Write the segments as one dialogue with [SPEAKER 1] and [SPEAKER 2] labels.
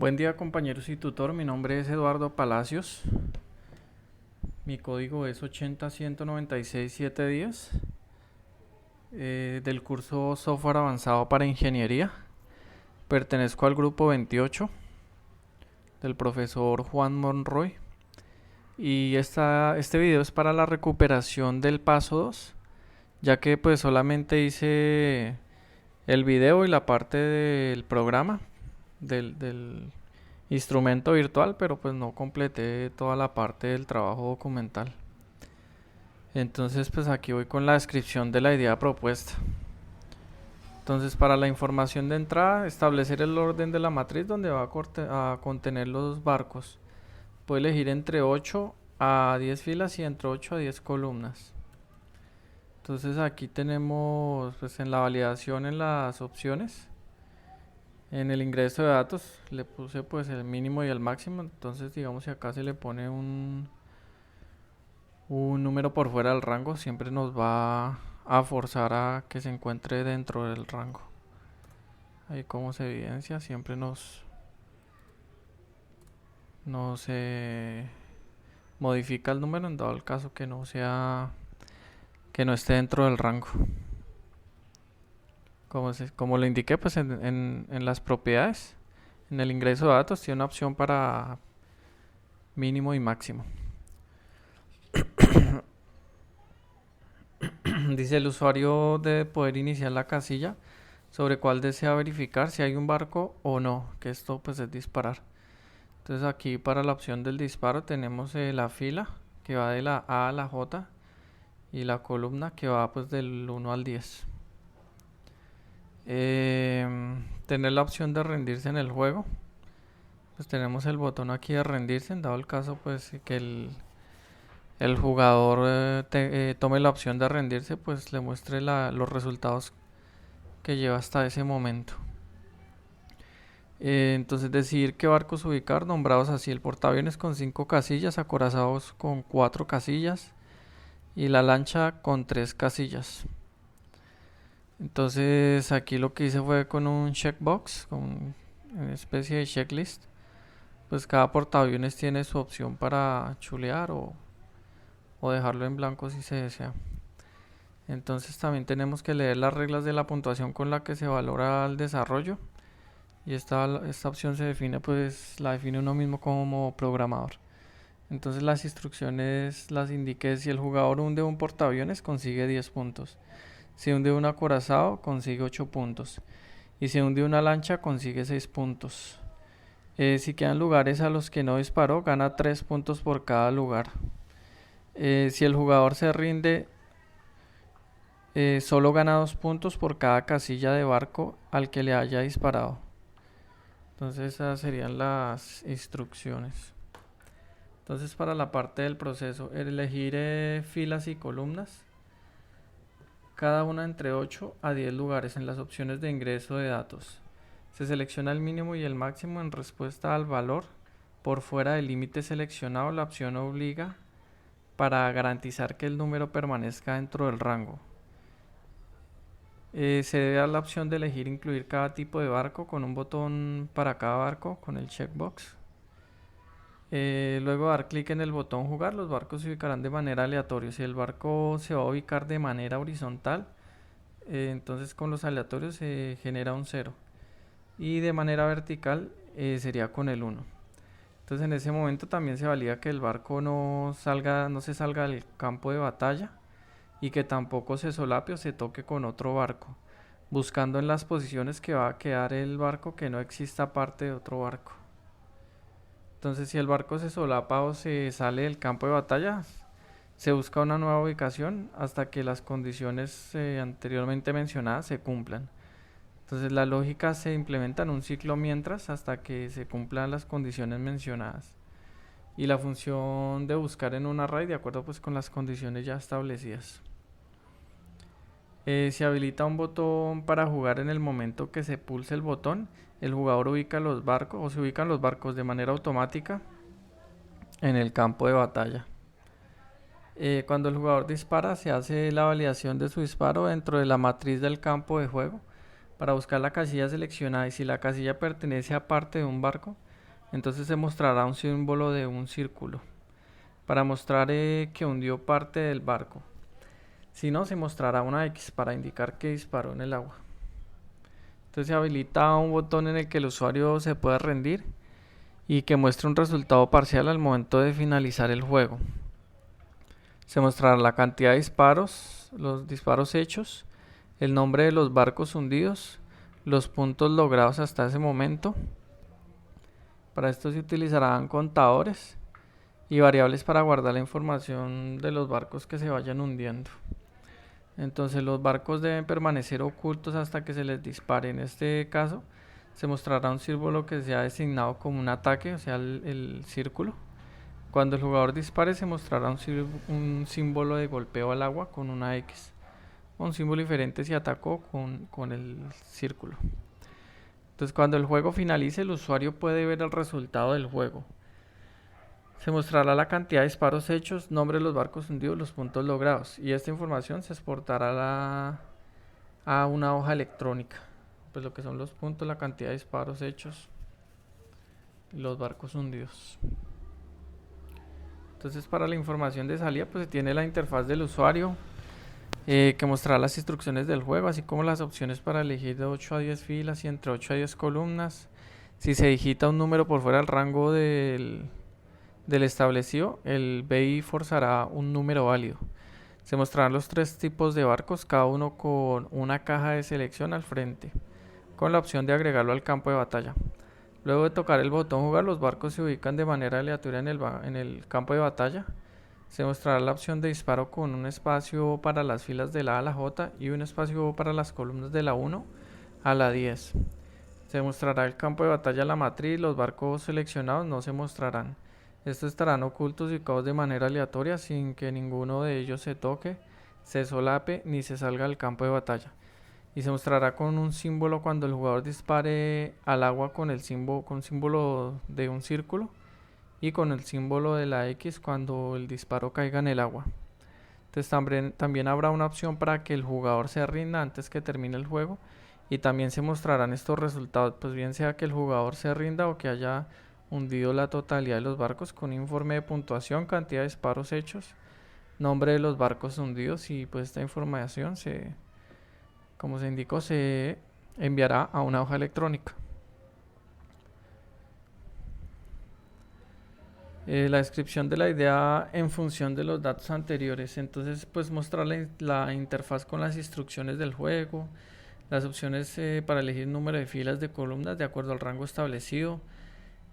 [SPEAKER 1] Buen día compañeros y tutor, mi nombre es Eduardo Palacios, mi código es 80196-710 del curso Software Avanzado para Ingeniería. Pertenezco al grupo 28 del profesor Juan Monroy y este video es para la recuperación del paso 2, ya que pues solamente hice el video y la parte del programa del instrumento virtual, pero pues no completé toda la parte del trabajo documental. Entonces pues aquí voy con la descripción de la idea propuesta. Entonces, para la información de entrada, establecer el orden de la matriz donde va a contener los barcos. Puede elegir entre 8 a 10 filas y entre 8 a 10 columnas. Entonces aquí tenemos pues en la validación en las opciones. En el ingreso de datos le puse pues el mínimo y el máximo. Entonces digamos que acá se le pone un número por fuera del rango, siempre nos va a forzar a que se encuentre dentro del rango. Ahí como se evidencia, siempre nos modifica el número en dado el caso que no esté dentro del rango. Como lo indiqué pues en las propiedades, en el ingreso de datos tiene una opción para mínimo y máximo. Dice: el usuario debe poder iniciar la casilla sobre cuál desea verificar si hay un barco o no, que esto pues es disparar. Entonces aquí para la opción del disparo tenemos la fila que va de la A a la J y la columna que va pues del 1 al 10. Tener la opción de rendirse en el juego, pues tenemos el botón aquí de rendirse en dado el caso pues que el jugador tome la opción de rendirse, pues le muestre los resultados que lleva hasta ese momento. Entonces decidir qué barcos ubicar, nombrados así: el portaaviones con 5 casillas, acorazados con 4 casillas y la lancha con 3 casillas. Entonces aquí lo que hice fue con un checkbox, con una especie de checklist. Pues cada portaaviones tiene su opción para chulear o dejarlo en blanco si se desea. Entonces también tenemos que leer las reglas de la puntuación con la que se valora el desarrollo, y esta opción se define, pues la define uno mismo como programador. Entonces las instrucciones las indiqué: si el jugador hunde un portaaviones consigue 10 puntos, si hunde un acorazado consigue 8 puntos y si hunde una lancha consigue 6 puntos. Si quedan lugares a los que no disparó, gana 3 puntos por cada lugar. Si el jugador se rinde, solo gana 2 puntos por cada casilla de barco al que le haya disparado. Entonces esas serían las instrucciones. Entonces para la parte del proceso, elegir filas y columnas, cada una entre 8 a 10 lugares. En las opciones de ingreso de datos se selecciona el mínimo y el máximo en respuesta al valor por fuera del límite seleccionado. La opción obliga para garantizar que el número permanezca dentro del rango. Se debe dar la opción de elegir incluir cada tipo de barco con un botón para cada barco con el checkbox. Luego dar clic en el botón jugar, los barcos se ubicarán de manera aleatoria. Si el barco se va a ubicar de manera horizontal, entonces con los aleatorios se genera un 0 y de manera vertical sería con el 1. Entonces en ese momento también se valida que el barco no se salga del campo de batalla y que tampoco se solape o se toque con otro barco, buscando en las posiciones que va a quedar el barco que no exista parte de otro barco. Entonces si el barco se solapa o se sale del campo de batalla, se busca una nueva ubicación hasta que las condiciones anteriormente mencionadas se cumplan. Entonces la lógica se implementa en un ciclo mientras hasta que se cumplan las condiciones mencionadas. Y la función de buscar en un array de acuerdo pues con las condiciones ya establecidas. Se habilita un botón para jugar. En el momento que se pulse el botón, el jugador ubica los barcos o se ubican los barcos de manera automática en el campo de batalla. Cuando el jugador dispara, se hace la validación de su disparo dentro de la matriz del campo de juego para buscar la casilla seleccionada, y si la casilla pertenece a parte de un barco, Entonces se mostrará un símbolo de un círculo para mostrar que hundió parte del barco. Si no, se mostrará una X para indicar que disparó en el agua. Entonces se habilita un botón en el que el usuario se pueda rendir y que muestre un resultado parcial al momento de finalizar el juego. Se mostrará la cantidad de disparos, los disparos hechos, el nombre de los barcos hundidos, los puntos logrados hasta ese momento. Para esto se utilizarán contadores y variables para guardar la información de los barcos que se vayan hundiendo. Entonces los barcos deben permanecer ocultos hasta que se les dispare. En este caso se mostrará un símbolo que sea designado como un ataque, o sea el círculo. Cuando el jugador dispare se mostrará un símbolo de golpeo al agua con una X. Un símbolo diferente si atacó con el círculo. Entonces cuando el juego finalice el usuario puede ver el resultado del juego. Se mostrará la cantidad de disparos hechos, nombre de los barcos hundidos, los puntos logrados. Y esta información se exportará a una hoja electrónica. Pues lo que son los puntos, la cantidad de disparos hechos y los barcos hundidos. Entonces para la información de salida pues se tiene la interfaz del usuario que mostrará las instrucciones del juego, así como las opciones para elegir de 8 a 10 filas y entre 8 a 10 columnas. Si se digita un número por fuera del rango del establecido, el BI forzará un número válido. Se mostrarán los 3 tipos de barcos, cada uno con una caja de selección al frente, con la opción de agregarlo al campo de batalla. Luego de tocar el botón jugar, los barcos se ubican de manera aleatoria en el campo de batalla. Se mostrará la opción de disparo con un espacio para las filas de la A a la J y un espacio para las columnas de la 1 a la 10. Se mostrará el campo de batalla, la matriz, los barcos seleccionados no se mostrarán. Estos estarán ocultos y ubicados de manera aleatoria sin que ninguno de ellos se toque, se solape ni se salga del campo de batalla. Y se mostrará con un símbolo cuando el jugador dispare al agua con símbolo de un círculo y con el símbolo de la X cuando el disparo caiga en el agua. Entonces también habrá una opción para que el jugador se rinda antes que termine el juego y también se mostrarán estos resultados, pues bien sea que el jugador se rinda o que haya hundido la totalidad de los barcos, con un informe de puntuación, cantidad de disparos hechos, nombre de los barcos hundidos, y pues esta información como se indicó, se enviará a una hoja electrónica. La descripción de la idea en función de los datos anteriores. Entonces pues mostrar la interfaz con las instrucciones del juego, las opciones para elegir número de filas de columnas de acuerdo al rango establecido,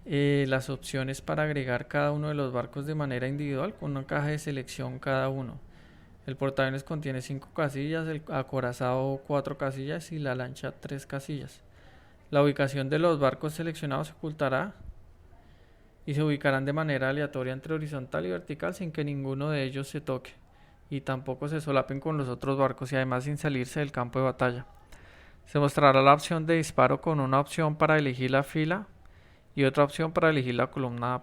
[SPEAKER 1] las opciones para agregar cada uno de los barcos de manera individual con una caja de selección cada uno. El portaaviones contiene 5 casillas, el acorazado 4 casillas y la lancha 3 casillas. La ubicación de los barcos seleccionados se ocultará y se ubicarán de manera aleatoria entre horizontal y vertical sin que ninguno de ellos se toque y tampoco se solapen con los otros barcos y además sin salirse del campo de batalla. Se mostrará la opción de disparo con una opción para elegir la fila y otra opción para elegir la columna,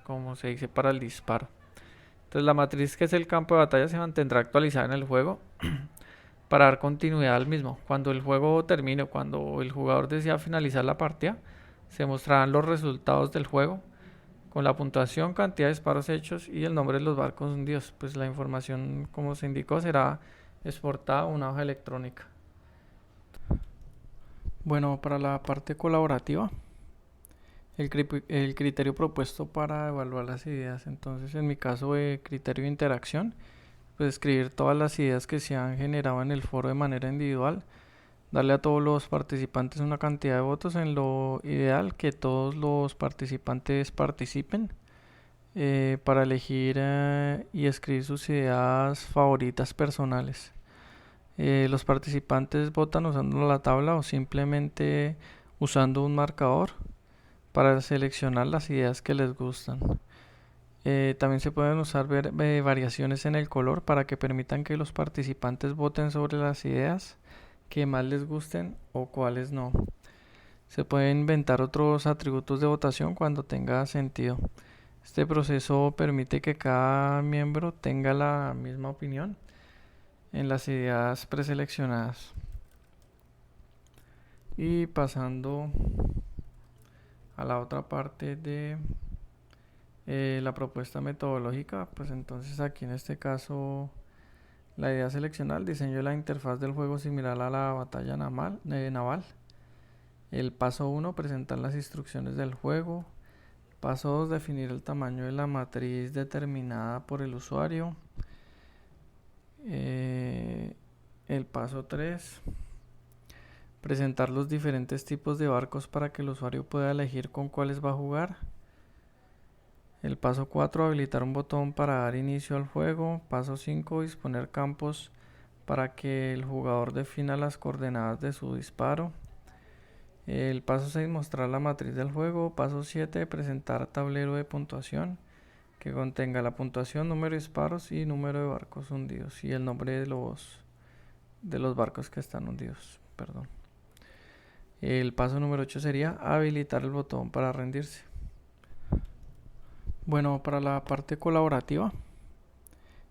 [SPEAKER 1] como se dice, para el disparo. Entonces la matriz, que es el campo de batalla, se mantendrá actualizada en el juego para dar continuidad al mismo. Cuando el juego termine, cuando el jugador desea finalizar la partida, se mostrarán los resultados del juego con la puntuación, cantidad de disparos hechos y el nombre de los barcos hundidos. Pues la información, como se indicó, será exportada a una hoja electrónica. Bueno, para la parte colaborativa, el criterio propuesto para evaluar las ideas. Entonces, en mi caso de criterio de interacción, pues escribir todas las ideas que se han generado en el foro de manera individual, darle a todos los participantes una cantidad de votos, en lo ideal que todos los participantes participen para elegir y escribir sus ideas favoritas personales. Los participantes votan usando la tabla o simplemente usando un marcador para seleccionar las ideas que les gustan. También se pueden usar variaciones en el color para que permitan que los participantes voten sobre las ideas que más les gusten o cuáles no. Se pueden inventar otros atributos de votación cuando tenga sentido. Este proceso permite que cada miembro tenga la misma opinión en las ideas preseleccionadas. Y pasando a la otra parte de la propuesta metodológica, pues entonces aquí en este caso la idea seleccionar el diseño de la interfaz del juego similar a la batalla naval. El paso 1, presentar las instrucciones del juego. Paso 2, definir el tamaño de la matriz determinada por el usuario. El paso 3, presentar los diferentes tipos de barcos para que el usuario pueda elegir con cuáles va a jugar. El paso 4, habilitar un botón para dar inicio al juego. Paso 5, disponer campos para que el jugador defina las coordenadas de su disparo. El paso 6, mostrar la matriz del juego. Paso 7, presentar tablero de puntuación que contenga la puntuación, número de disparos y número de barcos hundidos y el nombre de los barcos que están hundidos. Perdón. El paso número 8 sería habilitar el botón para rendirse. Bueno, para la parte colaborativa,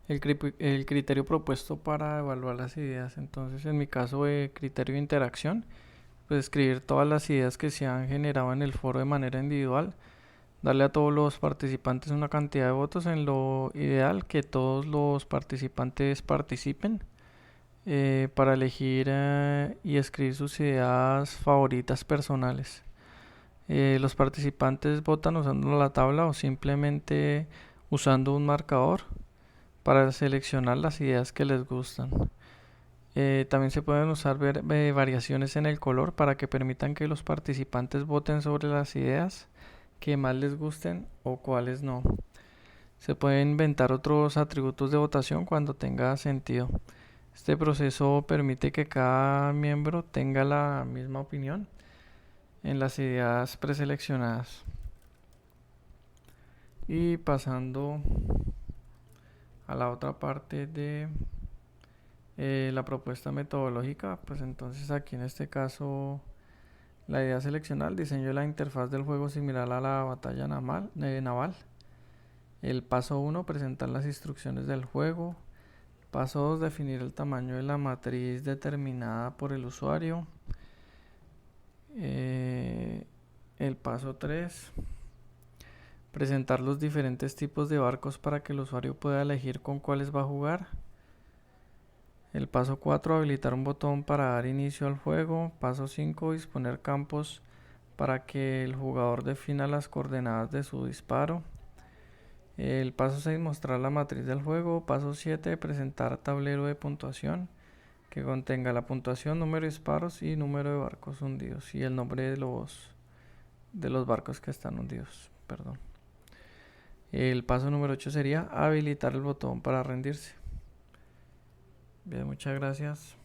[SPEAKER 1] el criterio propuesto para evaluar las ideas. Entonces, en mi caso de criterio de interacción, pues escribir todas las ideas que se han generado en el foro de manera individual, darle a todos los participantes una cantidad de votos, en lo ideal que todos los participantes participen para elegir y escribir sus ideas favoritas personales. Los participantes votan usando la tabla o simplemente usando un marcador para seleccionar las ideas que les gustan. También se pueden usar variaciones en el color para que permitan que los participantes voten sobre las ideas que más les gusten o cuáles no. Se pueden inventar otros atributos de votación cuando tenga sentido. Este proceso permite que cada miembro tenga la misma opinión en las ideas preseleccionadas. Y pasando a la otra parte de la propuesta metodológica, pues entonces aquí en este caso la idea seleccionar el diseño de la interfaz del juego similar a la batalla naval. El paso 1, presentar las instrucciones del juego. Paso 2, definir el tamaño de la matriz determinada por el usuario. El paso 3, presentar los diferentes tipos de barcos para que el usuario pueda elegir con cuáles va a jugar. El paso 4, habilitar un botón para dar inicio al juego. Paso 5, disponer campos para que el jugador defina las coordenadas de su disparo. El paso 6, mostrar la matriz del juego. Paso 7, presentar tablero de puntuación que contenga la puntuación, número de disparos y número de barcos hundidos y el nombre de los barcos que están hundidos. Perdón. El paso número 8 sería habilitar el botón para rendirse. Bien, muchas gracias.